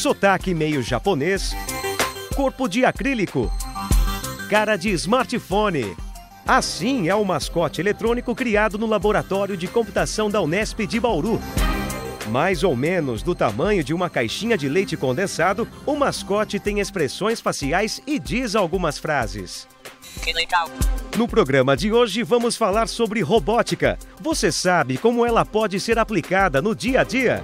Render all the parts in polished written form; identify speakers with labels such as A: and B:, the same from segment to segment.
A: sotaque meio japonês, corpo de acrílico, cara de smartphone. Assim é o mascote eletrônico criado no Laboratório de Computação da Unesp de Bauru. Mais ou menos do tamanho de uma caixinha de leite condensado, o mascote tem expressões faciais e diz algumas frases.
B: Que legal!
A: No programa de hoje vamos falar sobre robótica. Você sabe como ela pode ser aplicada no dia a dia?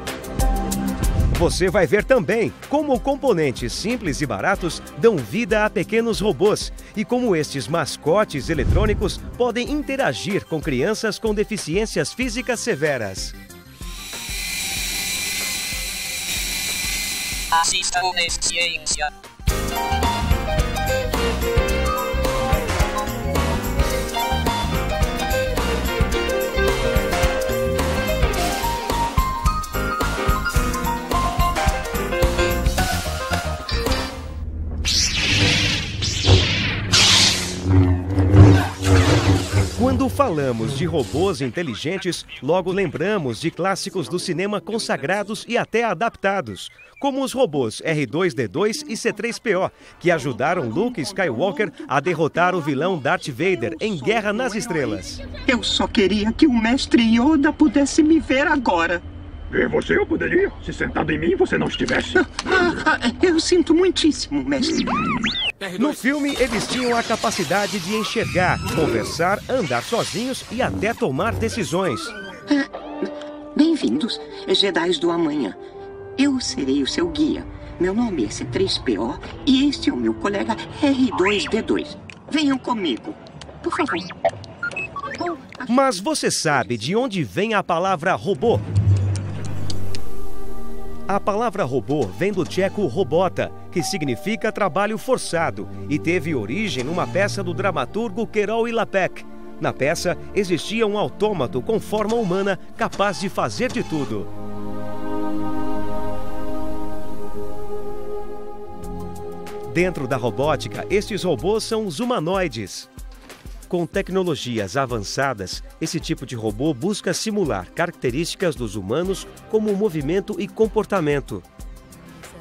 A: Você vai ver também como componentes simples e baratos dão vida a pequenos robôs e como estes mascotes eletrônicos podem interagir com crianças com deficiências físicas severas.
B: Assista o Ciência.
A: Quando falamos de robôs inteligentes, logo lembramos de clássicos do cinema consagrados e até adaptados, como os robôs R2-D2 e C-3PO, que ajudaram Luke Skywalker a derrotar o vilão Darth Vader em Guerra nas Estrelas.
C: Eu só queria que o mestre Yoda pudesse me ver agora.
D: Ver você eu poderia, se sentado em mim você não estivesse.
C: Eu sinto muitíssimo, mestre.
A: No filme, eles tinham a capacidade de enxergar, conversar, andar sozinhos e até tomar decisões.
C: Bem-vindos, Jedis do Amanhã. Eu serei o seu guia. Meu nome é C-3PO e este é o meu colega R2-D2. Venham comigo, por favor.
A: Mas você sabe de onde vem a palavra robô? A palavra robô vem do tcheco robota, que significa trabalho forçado, e teve origem numa peça do dramaturgo Kerol Ilapek. Na peça, existia um autômato com forma humana capaz de fazer de tudo. Dentro da robótica, estes robôs são os humanoides. Com tecnologias avançadas, esse tipo de robô busca simular características dos humanos como movimento e comportamento.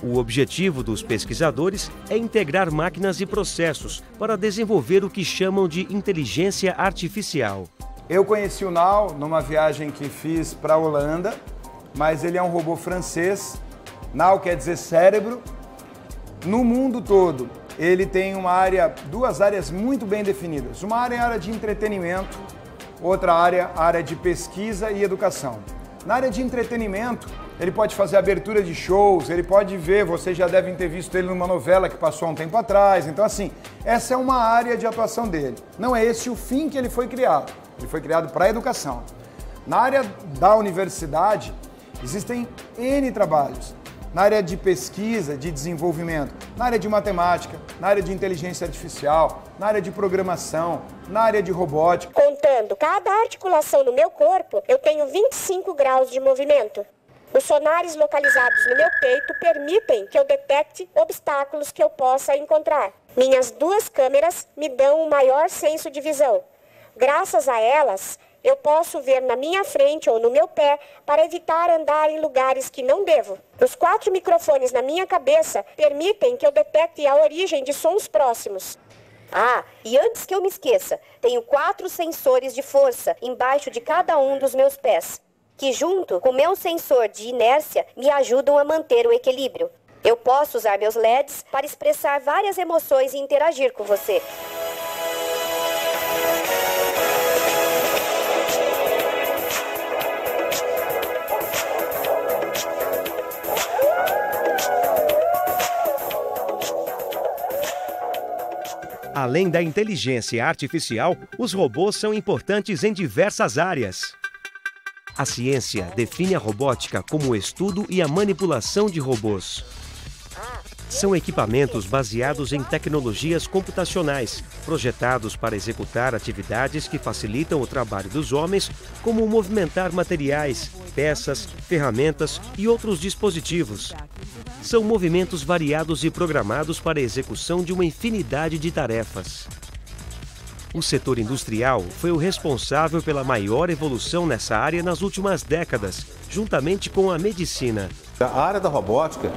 A: O objetivo dos pesquisadores é integrar máquinas e processos para desenvolver o que chamam de inteligência artificial.
E: Eu conheci o Now numa viagem que fiz para a Holanda, mas ele é um robô francês. Now quer dizer cérebro. No mundo todo, ele tem duas áreas muito bem definidas. Uma área é a área de entretenimento, outra área, a área de pesquisa e educação. Na área de entretenimento, ele pode fazer abertura de shows, ele pode ver, vocês já devem ter visto ele numa novela que passou há um tempo atrás. Então, assim, essa é uma área de atuação dele. Não é esse o fim que ele foi criado. Ele foi criado para a educação. Na área da universidade, existem N trabalhos. Na área de pesquisa, de desenvolvimento, na área de matemática, na área de inteligência artificial, na área de programação, na área de robótica.
F: Contando cada articulação no meu corpo, eu tenho 25 graus de movimento. Os sonares localizados no meu peito permitem que eu detecte obstáculos que eu possa encontrar. Minhas duas câmeras me dão um maior senso de visão. Graças a elas, eu posso ver na minha frente ou no meu pé para evitar andar em lugares que não devo. Os 4 microfones na minha cabeça permitem que eu detecte a origem de sons próximos. E antes que eu me esqueça, tenho 4 sensores de força embaixo de cada um dos meus pés, que junto com meu sensor de inércia me ajudam a manter o equilíbrio. Eu posso usar meus LEDs para expressar várias emoções e interagir com você.
A: Além da inteligência artificial, os robôs são importantes em diversas áreas. A ciência define a robótica como o estudo e a manipulação de robôs. São equipamentos baseados em tecnologias computacionais, projetados para executar atividades que facilitam o trabalho dos homens, como movimentar materiais, peças, ferramentas e outros dispositivos. São movimentos variados e programados para a execução de uma infinidade de tarefas. O setor industrial foi o responsável pela maior evolução nessa área nas últimas décadas, juntamente com a medicina.
G: A área da robótica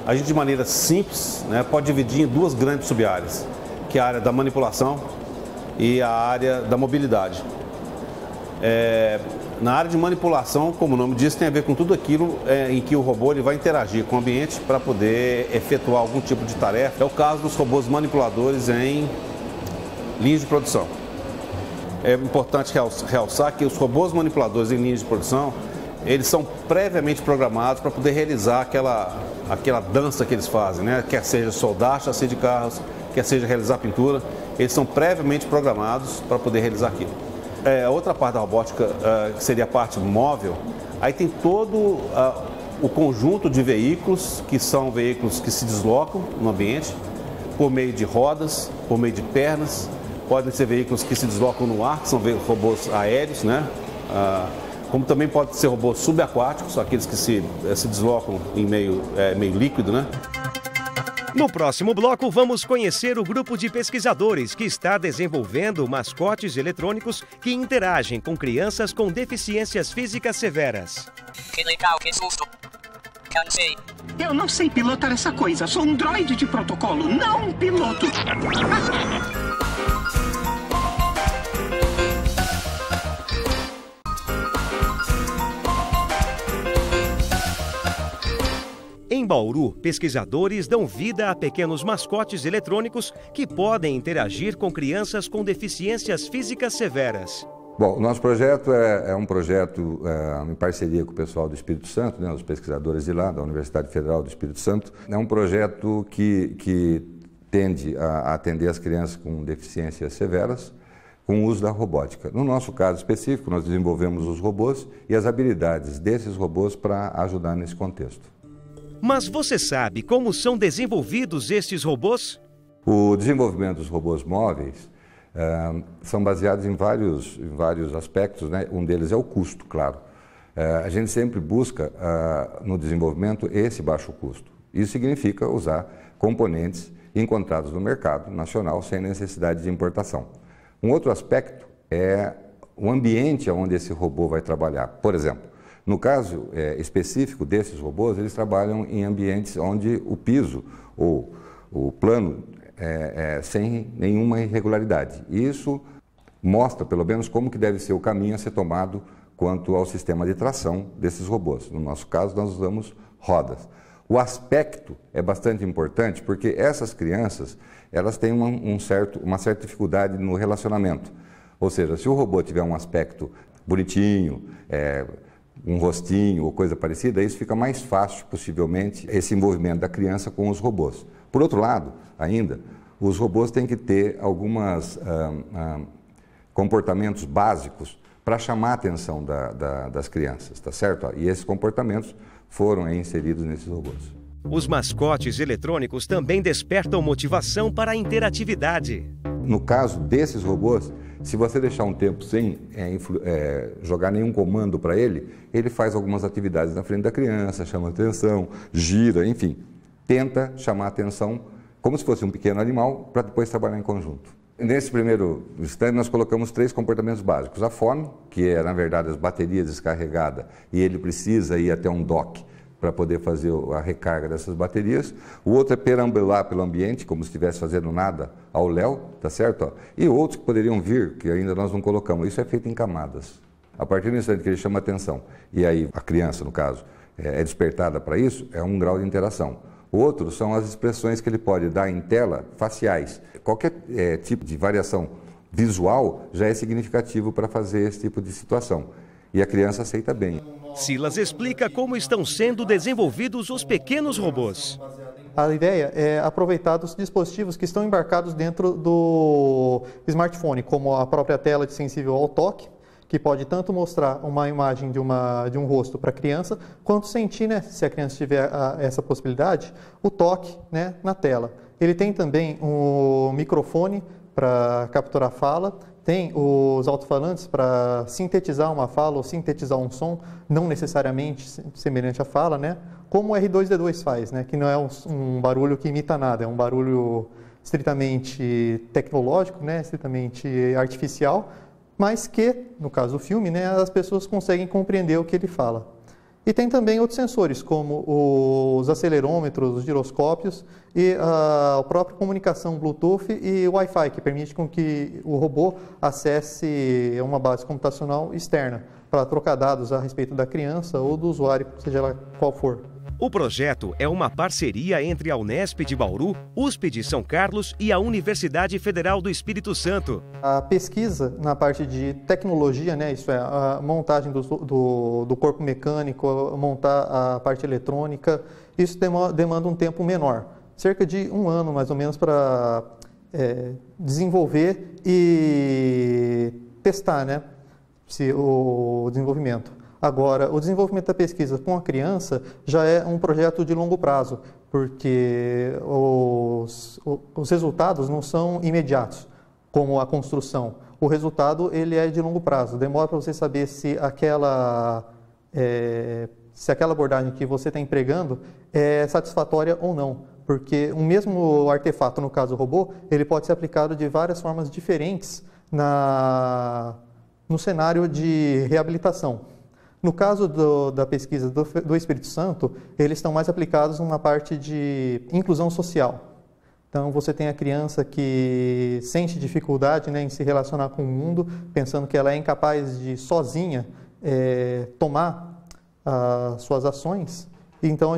G: a gente de maneira simples, né, pode dividir em duas grandes sub-áreas, que é a área da manipulação e a área da mobilidade. Na área de manipulação, como o nome diz, tem a ver com tudo aquilo em que o robô ele vai interagir com o ambiente para poder efetuar algum tipo de tarefa. É o caso dos robôs manipuladores em linhas de produção. É importante realçar que os robôs manipuladores em linhas de produção, eles são previamente programados para poder realizar aquela dança que eles fazem, né? Quer seja soldar chassi de carros, quer seja realizar pintura, eles são previamente programados para poder realizar aquilo. A outra parte da robótica, que seria a parte móvel, aí tem todo o conjunto de veículos, que são veículos que se deslocam no ambiente, por meio de rodas, por meio de pernas, podem ser veículos que se deslocam no ar, que são robôs aéreos, né? Como também podem ser robôs subaquáticos, aqueles que se deslocam em meio líquido, né?
A: No próximo bloco, vamos conhecer o grupo de pesquisadores que está desenvolvendo mascotes eletrônicos que interagem com crianças com deficiências físicas severas.
B: Que legal, que susto. Cansei.
C: Eu não sei pilotar essa coisa. Sou um droide de protocolo, não um piloto.
A: Em Bauru, pesquisadores dão vida a pequenos mascotes eletrônicos que podem interagir com crianças com deficiências físicas severas.
H: Bom, o nosso projeto é um projeto em parceria com o pessoal do Espírito Santo, né, os pesquisadores de lá, da Universidade Federal do Espírito Santo. É um projeto que tende a atender as crianças com deficiências severas com o uso da robótica. No nosso caso específico, nós desenvolvemos os robôs e as habilidades desses robôs para ajudar nesse contexto.
A: Mas você sabe como são desenvolvidos estes robôs?
H: O desenvolvimento dos robôs móveis são baseados em vários aspectos, né? Um deles é o custo, claro. A gente sempre busca no desenvolvimento esse baixo custo. Isso significa usar componentes encontrados no mercado nacional sem necessidade de importação. Um outro aspecto é o ambiente onde esse robô vai trabalhar. Por exemplo, no caso específico desses robôs, eles trabalham em ambientes onde o piso ou o plano sem nenhuma irregularidade. Isso mostra, pelo menos, como que deve ser o caminho a ser tomado quanto ao sistema de tração desses robôs. No nosso caso, nós usamos rodas. O aspecto é bastante importante porque essas crianças elas têm uma certa dificuldade no relacionamento. Ou seja, se o robô tiver um aspecto bonitinho, um rostinho ou coisa parecida, isso fica mais fácil, possivelmente, esse envolvimento da criança com os robôs. Por outro lado, ainda, os robôs têm que ter alguns comportamentos básicos para chamar a atenção das crianças, tá certo? E esses comportamentos foram inseridos nesses robôs.
A: Os mascotes eletrônicos também despertam motivação para a interatividade.
H: No caso desses robôs, se você deixar um tempo sem jogar nenhum comando para ele, ele faz algumas atividades na frente da criança, chama atenção, gira, enfim, tenta chamar a atenção como se fosse um pequeno animal para depois trabalhar em conjunto. Nesse primeiro instante, nós colocamos 3 comportamentos básicos. A fome, que é, na verdade, as baterias descarregadas e ele precisa ir até um dock para poder fazer a recarga dessas baterias. O outro é perambular pelo ambiente, como se estivesse fazendo nada ao léu, tá certo? E outros que poderiam vir, que ainda nós não colocamos. Isso é feito em camadas. A partir do instante que ele chama atenção, e aí a criança, no caso, é despertada para isso, é um grau de interação. O outro são as expressões que ele pode dar em tela faciais. Qualquer tipo de variação visual já é significativo para fazer esse tipo de situação. E a criança aceita bem.
A: Silas explica como estão sendo desenvolvidos os pequenos robôs.
I: A ideia é aproveitar os dispositivos que estão embarcados dentro do smartphone, como a própria tela de sensível ao toque, que pode tanto mostrar uma imagem de um rosto para a criança, quanto sentir, né, se a criança tiver essa possibilidade, o toque, né, na tela. Ele tem também um microfone para capturar fala, tem os alto-falantes para sintetizar uma fala ou sintetizar um som, não necessariamente semelhante à fala, né? Como o R2-D2 faz, né? Que não é um barulho que imita nada, é um barulho estritamente tecnológico, né? Estritamente artificial, mas que, no caso do filme, né, as pessoas conseguem compreender o que ele fala. E tem também outros sensores, como os acelerômetros, os giroscópios e a própria comunicação Bluetooth e Wi-Fi, que permite com que o robô acesse uma base computacional externa para trocar dados a respeito da criança ou do usuário, seja lá qual for.
A: O projeto é uma parceria entre a Unesp de Bauru, USP de São Carlos e a Universidade Federal do Espírito Santo.
I: A pesquisa na parte de tecnologia, né, isso é, a montagem do corpo mecânico, montar a parte eletrônica, isso demanda um tempo menor, cerca de 1 ano mais ou menos para desenvolver e testar, né, o desenvolvimento. Agora, o desenvolvimento da pesquisa com a criança já é um projeto de longo prazo, porque os resultados não são imediatos, como a construção. O resultado ele é de longo prazo. Demora para você saber se aquela abordagem que você está empregando é satisfatória ou não. Porque o mesmo artefato, no caso o robô, ele pode ser aplicado de várias formas diferentes no cenário de reabilitação. No caso da pesquisa do Espírito Santo, eles estão mais aplicados numa parte de inclusão social. Então, você tem a criança que sente dificuldade, né, em se relacionar com o mundo, pensando que ela é incapaz de, sozinha, tomar as suas ações. Então,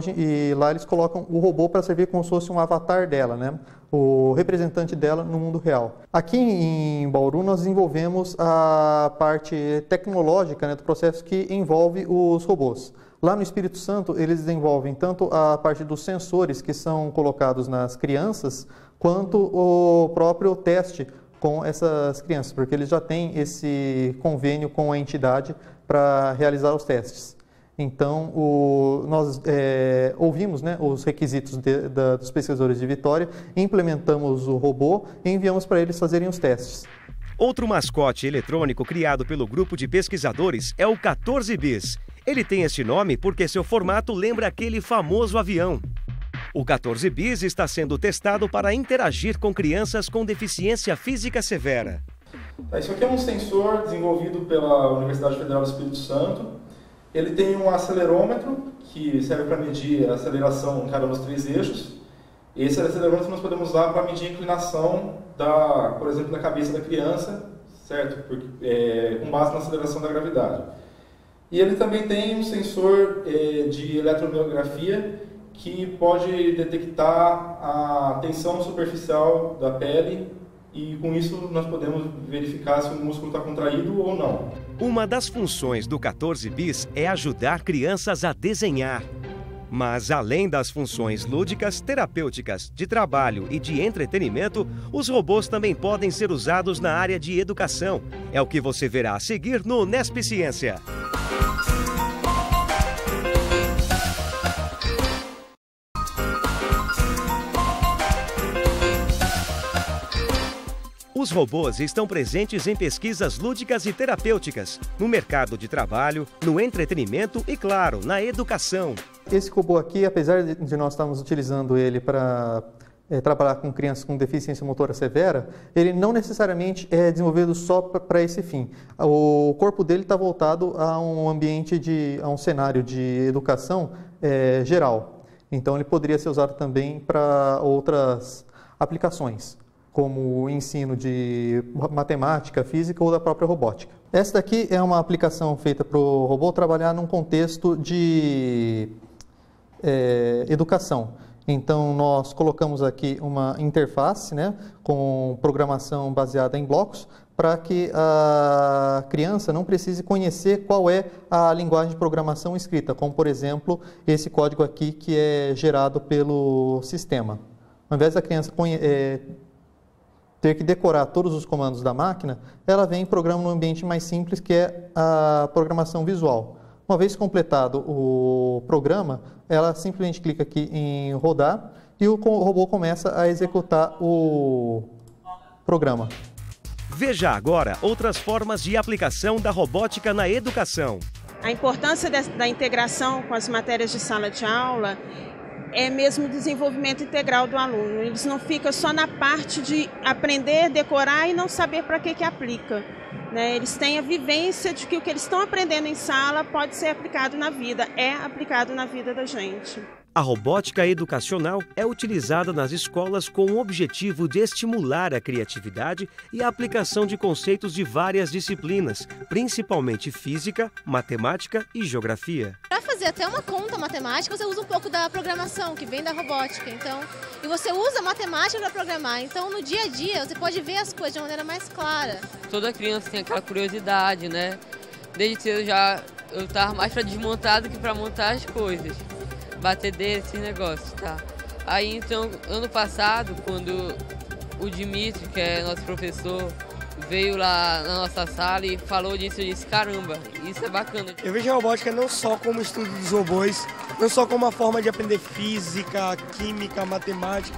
I: lá eles colocam o robô para servir como se fosse um avatar dela, né? O representante dela no mundo real. Aqui em Bauru nós desenvolvemos a parte tecnológica, né, do processo que envolve os robôs. Lá no Espírito Santo eles desenvolvem tanto a parte dos sensores que são colocados nas crianças, quanto o próprio teste com essas crianças, porque eles já têm esse convênio com a entidade para realizar os testes. Então, nós ouvimos, né, os requisitos dos pesquisadores de Vitória, implementamos o robô e enviamos para eles fazerem os testes.
A: Outro mascote eletrônico criado pelo grupo de pesquisadores é o 14 Bis. Ele tem este nome porque seu formato lembra aquele famoso avião. O 14 Bis está sendo testado para interagir com crianças com deficiência física severa.
J: Isso aqui é um sensor desenvolvido pela Universidade Federal do Espírito Santo. Ele tem um acelerômetro, que serve para medir a aceleração em cada um dos 3 eixos. Esse acelerômetro nós podemos usar para medir a inclinação, por exemplo, da cabeça da criança, certo? Com base na aceleração da gravidade. E ele também tem um sensor de eletromiografia, que pode detectar a tensão superficial da pele, e com isso nós podemos verificar se o músculo está contraído ou não.
A: Uma das funções do 14 Bis é ajudar crianças a desenhar. Mas além das funções lúdicas, terapêuticas, de trabalho e de entretenimento, os robôs também podem ser usados na área de educação. É o que você verá a seguir no Unesp Ciência. Os robôs estão presentes em pesquisas lúdicas e terapêuticas, no mercado de trabalho, no entretenimento e, claro, na educação.
I: Esse robô aqui, apesar de nós estarmos utilizando ele para trabalhar com crianças com deficiência motora severa, ele não necessariamente é desenvolvido só para esse fim. O corpo dele está voltado a um ambiente, a um cenário de educação geral. Então ele poderia ser usado também para outras aplicações, como o ensino de matemática, física ou da própria robótica. Essa daqui é uma aplicação feita para o robô trabalhar num contexto de educação. Então, nós colocamos aqui uma interface, né, com programação baseada em blocos, para que a criança não precise conhecer qual é a linguagem de programação escrita, como, por exemplo, esse código aqui que é gerado pelo sistema. Ao invés da criança ter que decorar todos os comandos da máquina, ela vem em programa num ambiente mais simples, que é a programação visual. Uma vez completado o programa, ela simplesmente clica aqui em rodar e o robô começa a executar o programa.
A: Veja agora outras formas de aplicação da robótica na educação.
K: A importância da integração com as matérias de sala de aula é mesmo o desenvolvimento integral do aluno. Eles não ficam só na parte de aprender, decorar e não saber para que aplica. né? Eles têm a vivência de que o que eles estão aprendendo em sala pode ser aplicado na vida, é aplicado na vida da gente.
A: A robótica educacional é utilizada nas escolas com o objetivo de estimular a criatividade e a aplicação de conceitos de várias disciplinas, principalmente física, matemática e geografia.
L: Para fazer até uma conta matemática, você usa um pouco da programação, que vem da robótica. Então, e você usa a matemática para programar. Então, no dia a dia, você pode ver as coisas de uma maneira mais clara.
M: Toda criança tem aquela curiosidade, né? Desde cedo eu estava mais para desmontar do que para montar as coisas. Bater desses negócios, tá? Aí, então, ano passado, quando o Dimitri, que é nosso professor, veio lá na nossa sala e falou disso, eu disse, caramba, isso é bacana.
N: Eu vejo a robótica não só como estudo dos robôs, não só como uma forma de aprender física, química, matemática,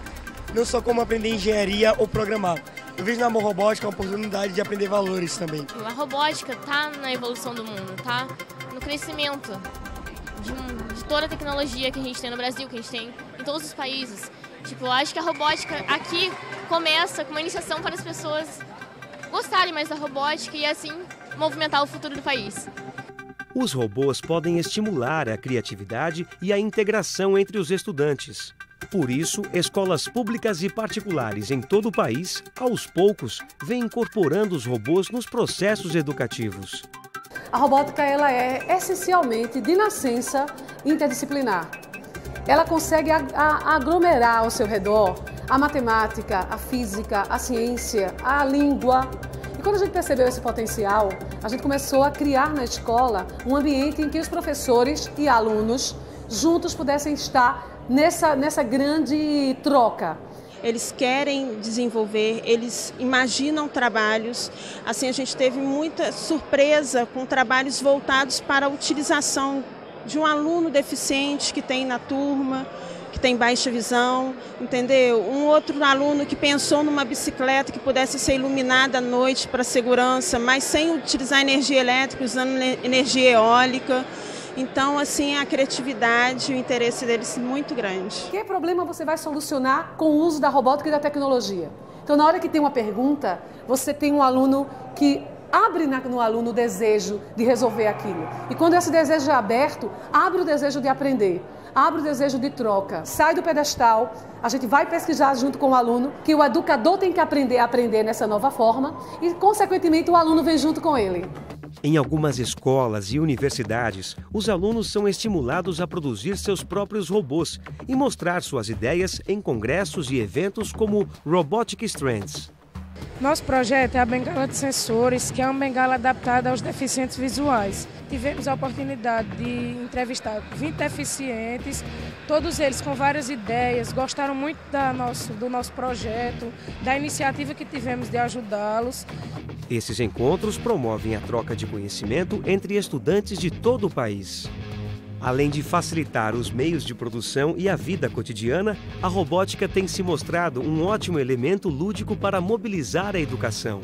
N: não só como aprender engenharia ou programar. Eu vejo na robótica uma oportunidade de aprender valores também.
O: A robótica tá na evolução do mundo, tá no crescimento de toda a tecnologia que a gente tem no Brasil, que a gente tem em todos os países. Tipo, eu acho que a robótica aqui começa com uma iniciação para as pessoas gostarem mais da robótica e assim movimentar o futuro do país.
A: Os robôs podem estimular a criatividade e a integração entre os estudantes. Por isso, escolas públicas e particulares em todo o país, aos poucos, vêm incorporando os robôs nos processos educativos.
P: A robótica ela é essencialmente, de nascença, interdisciplinar. Ela consegue aglomerar ao seu redor a matemática, a física, a ciência, a língua. E quando a gente percebeu esse potencial, a gente começou a criar na escola um ambiente em que os professores e alunos juntos pudessem estar nessa grande troca.
K: Eles querem desenvolver, eles imaginam trabalhos. Assim, a gente teve muita surpresa com trabalhos voltados para a utilização de um aluno deficiente que tem na turma, que tem baixa visão, entendeu? Um outro aluno que pensou numa bicicleta que pudesse ser iluminada à noite para segurança, mas sem utilizar energia elétrica, usando energia eólica. Então, assim, a criatividade e o interesse deles é muito grande.
P: Que problema você vai solucionar com o uso da robótica e da tecnologia? Então, na hora que tem uma pergunta, você tem um aluno que abre no aluno o desejo de resolver aquilo. E quando esse desejo é aberto, abre o desejo de aprender, abre o desejo de troca. Sai do pedestal, a gente vai pesquisar junto com o aluno, que o educador tem que aprender a aprender nessa nova forma e, consequentemente, o aluno vem junto com ele.
A: Em algumas escolas e universidades, os alunos são estimulados a produzir seus próprios robôs e mostrar suas ideias em congressos e eventos como Robotic Strands.
Q: Nosso projeto é a bengala de sensores, que é uma bengala adaptada aos deficientes visuais. Tivemos a oportunidade de entrevistar 20 deficientes, todos eles com várias ideias, gostaram muito do nosso projeto, da iniciativa que tivemos de ajudá-los.
A: Esses encontros promovem a troca de conhecimento entre estudantes de todo o país. Além de facilitar os meios de produção e a vida cotidiana, a robótica tem se mostrado um ótimo elemento lúdico para mobilizar a educação.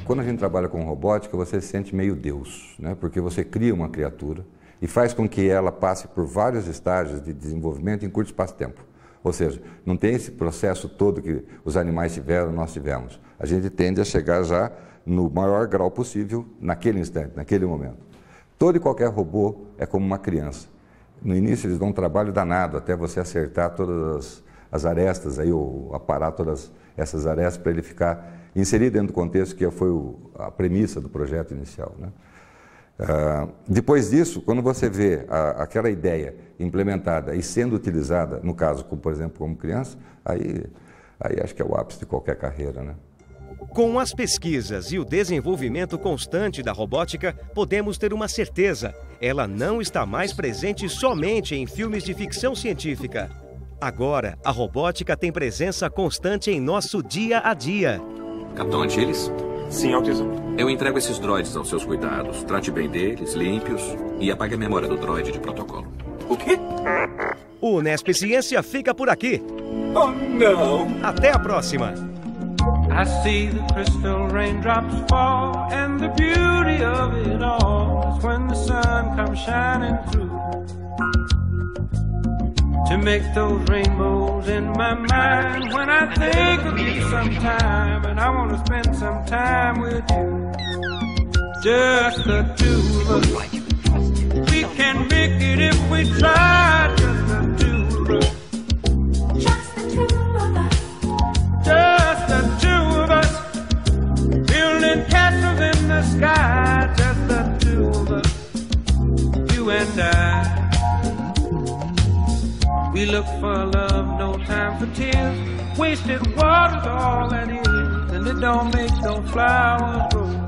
H: Quando a gente trabalha com robótica, você se sente meio Deus, né? Porque você cria uma criatura e faz com que ela passe por vários estágios de desenvolvimento em curto espaço de tempo. Ou seja, não tem esse processo todo que os animais tiveram, nós tivemos. A gente tende a chegar já no maior grau possível naquele instante, naquele momento. Todo e qualquer robô é como uma criança. No início eles dão um trabalho danado até você acertar todas as arestas, aí, ou aparar todas essas arestas para ele ficar inserido dentro do contexto que foi a premissa do projeto inicial, né? Depois disso, quando você vê aquela ideia implementada e sendo utilizada, no caso, por exemplo, como criança, aí acho que é o ápice de qualquer carreira, né?
A: Com as pesquisas e o desenvolvimento constante da robótica, podemos ter uma certeza: ela não está mais presente somente em filmes de ficção científica. Agora, a robótica tem presença constante em nosso dia a dia.
R: Capitão Antilles?
D: Sim, Altezão.
R: Eu entrego esses droids aos seus cuidados. Trate bem deles, limpe-os e apague a memória do droid de protocolo.
D: O quê?
A: O Nesp Ciência fica por aqui.
D: Oh, não!
A: Até a próxima!
S: I see the crystal raindrops fall, and the beauty of it all is when the sun comes shining through to make those rainbows in my mind. When I think of you sometime, and I want to spend some time with you. just the two of us. We can make it if we try, just the two of us. Just the two of us. Just the two of us. Building castles in the sky, just the two of us. You and I. We look for love, no time for tears. Wasted water's all that is, and it don't make no flowers grow.